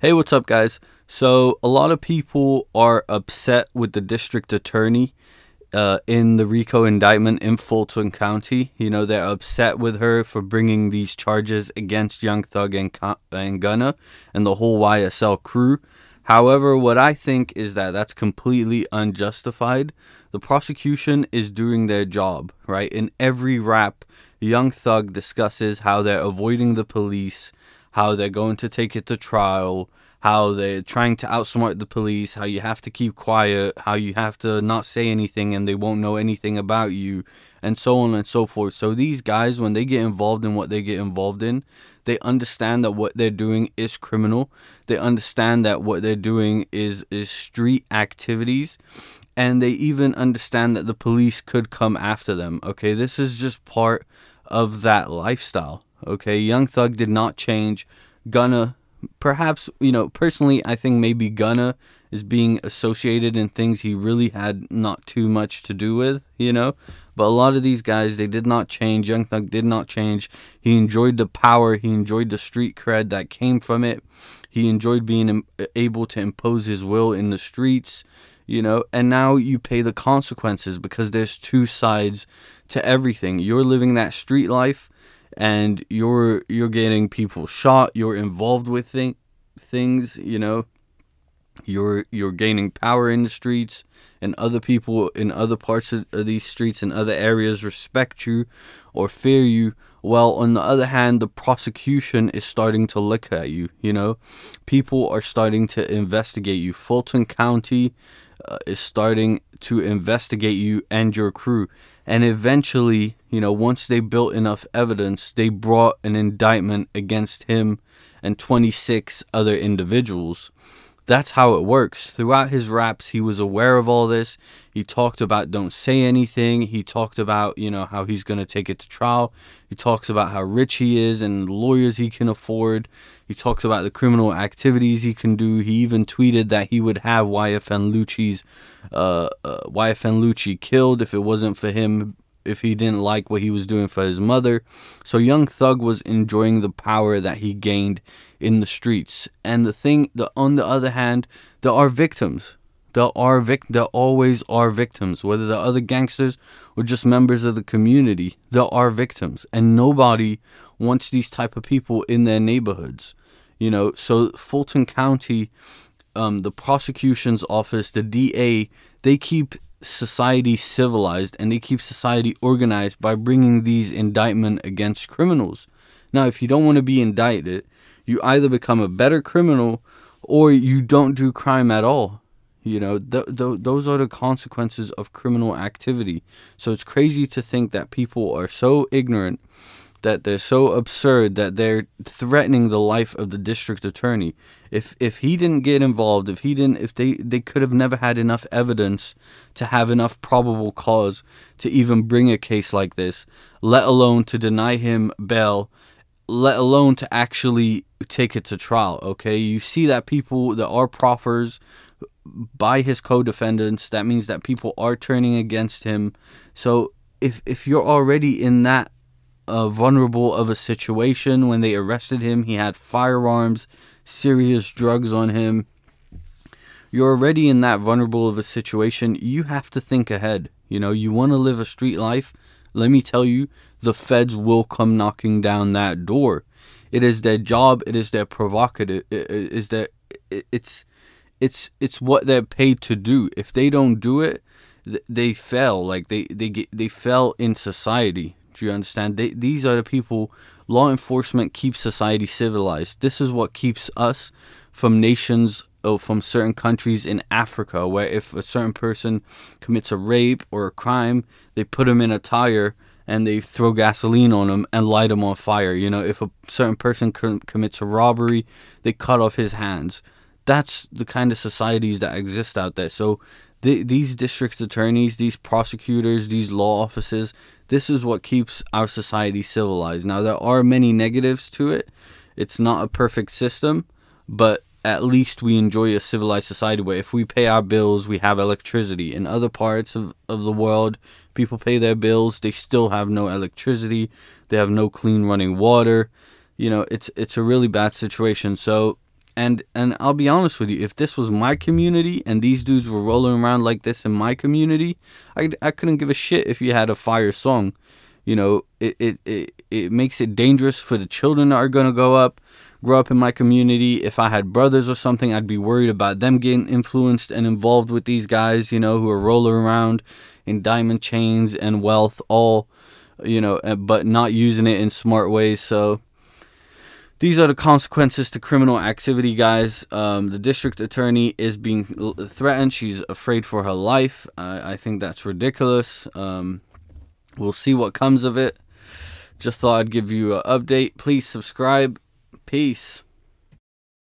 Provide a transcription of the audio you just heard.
Hey, what's up, guys? So, a lot of people are upset with the district attorney in the RICO indictment in Fulton County. You know, they're upset with her for bringing these charges against Young Thug and Gunna and the whole YSL crew. However, what I think is that that's completely unjustified. The prosecution is doing their job, right? In every rap, Young Thug discusses how they're avoiding the police, how they're going to take it to trial, how they're trying to outsmart the police, how you have to keep quiet, how you have to not say anything and they won't know anything about you, and so on and so forth. So these guys, when they get involved in what they get involved in, they understand that what they're doing is criminal. They understand that what they're doing is street activities. And they even understand that the police could come after them. Okay, this is just part of that lifestyle. Okay, Young Thug did not change. Gunna, perhaps, personally, I think maybe Gunna is being associated in things he really had not too much to do with, But a lot of these guys, they did not change. Young Thug did not change. He enjoyed the power. He enjoyed the street cred that came from it. He enjoyed being able to impose his will in the streets, and now you pay the consequences because there's two sides to everything. You're living that street life, and you're getting people shot. You're involved with things. You're gaining power in the streets, and other people in other parts of these streets and other areas respect you or fear you. Well, on the other hand, the prosecution is starting to look at you. People are starting to investigate you. Fulton County is starting to investigate you and your crew, and eventually, once they built enough evidence, they brought an indictment against him and 26 other individuals. That's how it works. Throughout his raps, he was aware of all this. He talked about don't say anything. He talked about, how he's going to take it to trial. He talks about how rich he is and lawyers he can afford. He talks about the criminal activities he can do. He even tweeted that he would have YFN Lucci killed if it wasn't for him, if he didn't like what he was doing for his mother. So Young Thug was enjoying the power that he gained in the streets. And on the other hand, there are victims. There always are victims, whether they're other gangsters or just members of the community. There are victims, and nobody wants these type of people in their neighborhoods. So Fulton County, the prosecution's office, the DA, they keep society civilized and they keep society organized by bringing these indictments against criminals. Now, if you don't want to be indicted, you either become a better criminal or you don't do crime at all. Those are the consequences of criminal activity. So it's crazy to think that people are so ignorant, that they're so absurd, that they're threatening the life of the district attorney. If he didn't get involved, if they could have never had enough evidence to have enough probable cause to even bring a case like this, let alone to deny him bail, let alone to actually take it to trial. Okay, you see that there are proffers by his co-defendants. That means that people are turning against him. So if you're already in that vulnerable of a situation, when they arrested him, he had firearms, serious drugs on him. You're already in that vulnerable of a situation. You have to think ahead. You want to live a street life. Let me tell you, the feds will come knocking down that door. It is their job. It is their provocative. It's what they're paid to do. If they don't do it, they fail. Like they fail in society. Do you understand? These are the people. Law enforcement keeps society civilized. This is what keeps us from nations or from certain countries in Africa, where if a certain person commits a rape or a crime, they put him in a tire and they throw gasoline on him and light him on fire. If a certain person commits a robbery, they cut off his hands. That's the kind of societies that exist out there. So these district attorneys, these prosecutors, these law offices, this is what keeps our society civilized. Now, there are many negatives to it. It's not a perfect system, but at least we enjoy a civilized society where if we pay our bills, we have electricity. In other parts of the world, people pay their bills, they still have no electricity. They have no clean running water. It's a really bad situation. So And I'll be honest with you, if this was my community and these dudes were rolling around like this in my community, I couldn't give a shit if you had a fire song. You know, it makes it dangerous for the children that are going to grow up in my community. If I had brothers or something, I'd be worried about them getting influenced and involved with these guys, you know, who are rolling around in diamond chains and wealth, all, you know, but not using it in smart ways. So these are the consequences to criminal activity, guys. The district attorney is being threatened. She's afraid for her life. I think that's ridiculous. We'll see what comes of it. Just thought I'd give you an update. Please subscribe. Peace.